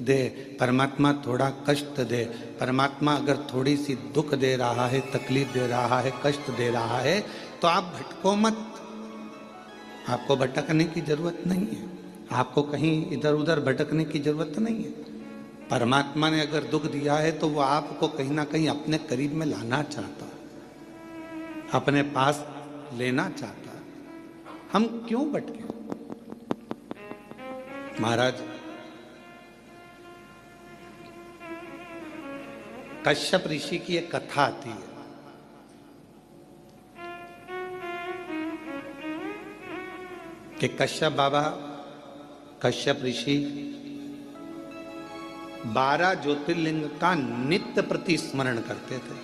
दे, परमात्मा थोड़ा कष्ट दे, परमात्मा अगर थोड़ी सी दुख दे रहा है, तकलीफ दे रहा है, कष्ट दे रहा है, तो आप भटको मत। आपको भटकने की जरूरत नहीं है, आपको कहीं इधर उधर भटकने की जरूरत नहीं है। परमात्मा ने अगर दुख दिया है तो वो आपको कहीं ना कहीं अपने करीब में लाना चाहता है, अपने पास लेना चाहता है। हम क्यों भटके? महाराज कश्यप ऋषि की एक कथा आती है। कि कश्यप बाबा, कश्यप ऋषि 12 ज्योतिर्लिंग का नित्य प्रति स्मरण करते थे।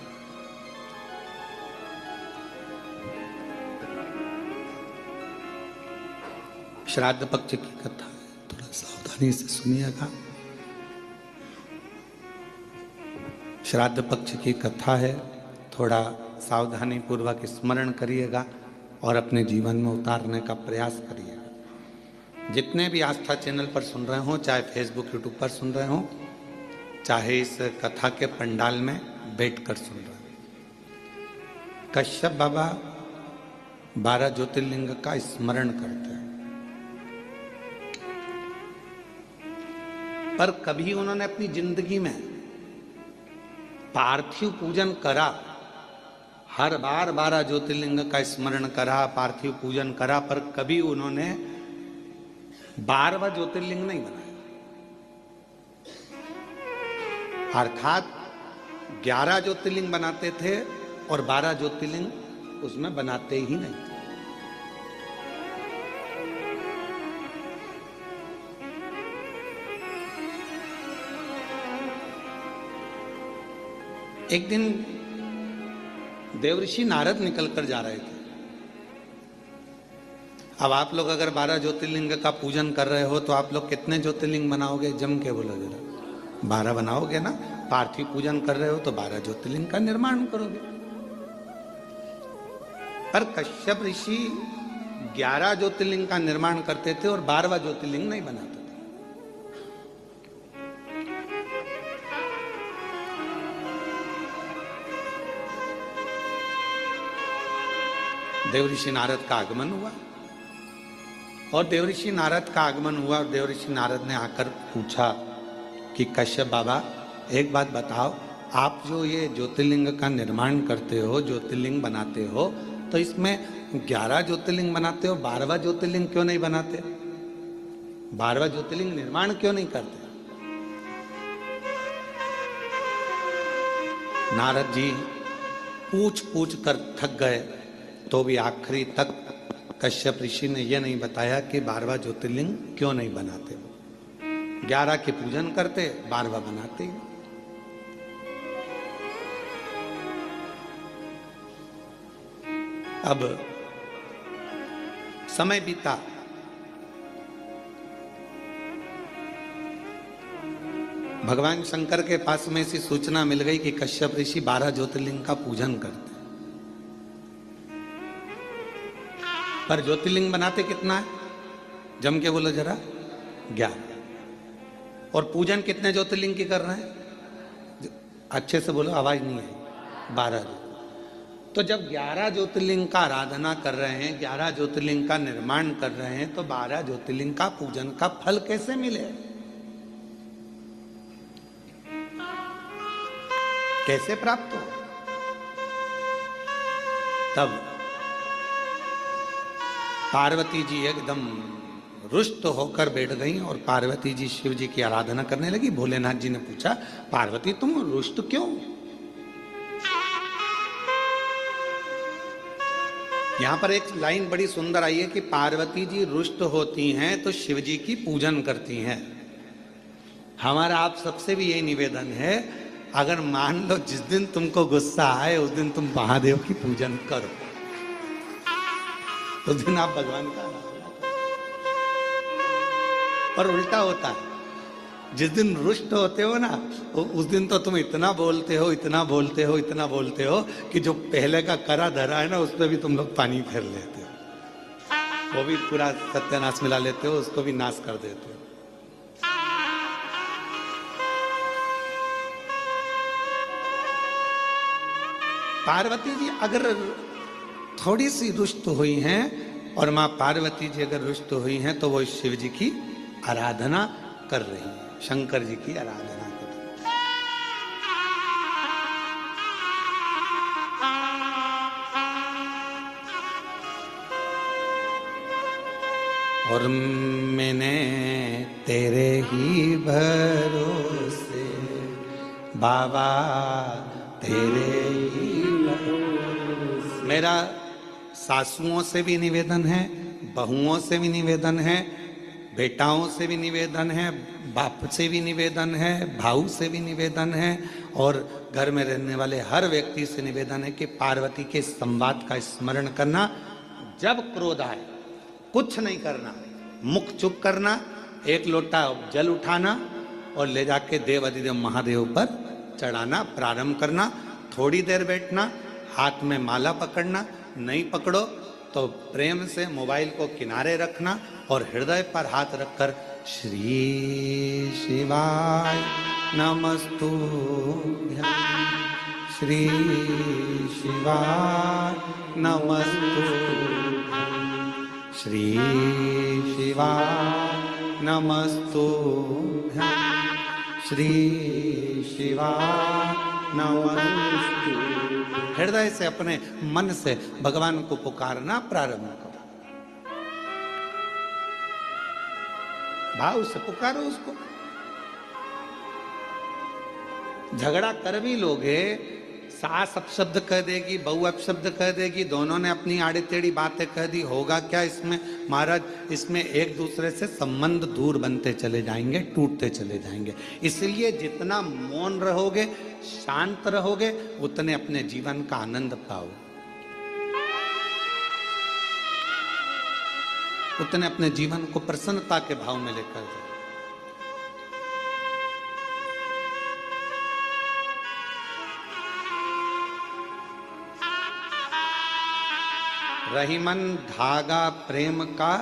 श्राद्ध पक्ष की कथा है, थोड़ा सावधानी से सुनिएगा। श्राद्ध पक्ष की कथा है, थोड़ा सावधानी पूर्वक स्मरण करिएगा और अपने जीवन में उतारने का प्रयास करिएगा। जितने भी आस्था चैनल पर सुन रहे हो, चाहे फेसबुक यूट्यूब पर सुन रहे हो, चाहे इस कथा के पंडाल में बैठकर सुन रहे हो, कश्यप बाबा 12 ज्योतिर्लिंग का स्मरण करते हैं। पर कभी उन्होंने अपनी जिंदगी में पार्थिव पूजन करा? हर बार 12 ज्योतिर्लिंग का स्मरण करा, पार्थिव पूजन करा, पर कभी उन्होंने 12वां ज्योतिर्लिंग नहीं बनाया। अर्थात 11 ज्योतिर्लिंग बनाते थे और 12 ज्योतिर्लिंग उसमें बनाते ही नहीं थे। एक दिन देवऋषि नारद निकलकर जा रहे थे। अब आप लोग अगर 12 ज्योतिर्लिंग का पूजन कर रहे हो तो आप लोग कितने ज्योतिर्लिंग बनाओगे? जम के बोलो जरा। 12 बनाओगे ना? पार्थिव पूजन कर रहे हो तो 12 ज्योतिर्लिंग का निर्माण करोगे। पर कश्यप ऋषि 11 ज्योतिर्लिंग का निर्माण करते थे और 12वां ज्योतिर्लिंग नहीं बनाते थे। देवऋषि नारद का आगमन हुआ और देवऋषि नारद का आगमन हुआ और देवऋषि नारद ने आकर पूछा कि कश्यप बाबा, एक बात बताओ, आप जो ये ज्योतिर्लिंग का निर्माण करते हो, ज्योतिर्लिंग बनाते हो, तो इसमें 11 ज्योतिर्लिंग बनाते हो, 12वां ज्योतिर्लिंग क्यों नहीं बनाते? 12वां ज्योतिर्लिंग निर्माण क्यों नहीं करते? नारद जी पूछ पूछ कर थक गए, तो भी आखिरी तक कश्यप ऋषि ने यह नहीं बताया कि 12वां ज्योतिर्लिंग क्यों नहीं बनाते। 11 के पूजन करते, 12वां बनाते। अब समय बीता, भगवान शंकर के पास में ऐसी सूचना मिल गई कि कश्यप ऋषि 12 ज्योतिर्लिंग का पूजन करते। पर ज्योतिर्लिंग बनाते कितना है? जम के बोलो जरा। 11। और पूजन कितने ज्योतिर्लिंग की कर रहे हैं? अच्छे से बोलो, आवाज नहीं आई। 12। तो जब 11 ज्योतिर्लिंग का आराधना कर रहे हैं, 11 ज्योतिर्लिंग का निर्माण कर रहे हैं, तो 12 ज्योतिर्लिंग का पूजन का फल कैसे मिले? कैसे प्राप्त हो? तब पार्वती जी एकदम रुष्ट होकर बैठ गई और पार्वती जी शिव जी की आराधना करने लगी। भोलेनाथ जी ने पूछा, पार्वती तुम रुष्ट क्यों? यहां पर एक लाइन बड़ी सुंदर आई है कि पार्वती जी रुष्ट होती हैं तो शिव जी की पूजन करती हैं। हमारा आप सबसे भी यही निवेदन है, अगर मान लो जिस दिन तुमको गुस्सा आए उस दिन तुम महादेव की पूजन करो, उस दिन आप भगवान का। और उल्टा होता है, जिस दिन रुष्ट होते हो ना, उस दिन तो तुम इतना बोलते हो, इतना बोलते हो, इतना बोलते हो कि जो पहले का करा धरा है ना, उस पर भी तुम लोग पानी फेर लेते हो, वो भी पूरा सत्यानाश मिला लेते हो, उसको भी नाश कर देते हो। पार्वती जी अगर थोड़ी सी रुष्ट हुई हैं और माँ पार्वती जी अगर रुष्ट हुई हैं तो वो शिव जी की आराधना कर रही हैं, शंकर जी की आराधना कर रही हैं। और मैंने तेरे ही भरोसे बाबा तेरे ही भरोसे। मेरा सासुओं से भी निवेदन है, बहुओं से भी निवेदन है, बेटाओं से भी निवेदन है, बाप से भी निवेदन है, भाऊ से भी निवेदन है, और घर में रहने वाले हर व्यक्ति से निवेदन है कि पार्वती के संवाद का स्मरण करना। जब क्रोध आए कुछ नहीं करना, मुख चुप करना, एक लोटा जल उठाना और ले जाके देव अधिदेव महादेव पर चढ़ाना प्रारंभ करना। थोड़ी देर बैठना, हाथ में माला पकड़ना, नहीं पकड़ो तो प्रेम से मोबाइल को किनारे रखना और हृदय पर हाथ रखकर श्री शिवाय नमस्तुभ्यं, श्री शिवाय नमस्तुभ्यं, श्री शिवाय नमस्तुभ्यं, श्री शिवाय नमस्तुभ्यं। हृदय से अपने मन से भगवान को पुकारना प्रारंभ करो, भाव से पुकारो उसको। झगड़ा कर भी लोगे, सास अपशब्द कह देगी, बहू अपशब्द कह देगी, दोनों ने अपनी आड़ी टेढ़ी बातें कह दी, होगा क्या इसमें महाराज? इसमें एक दूसरे से संबंध दूर बनते चले जाएंगे, टूटते चले जाएंगे। इसलिए जितना मौन रहोगे, शांत रहोगे, उतने अपने जीवन का आनंद पाओ, उतने अपने जीवन को प्रसन्नता के भाव में लेकर जाओ। रहीमन धागा प्रेम का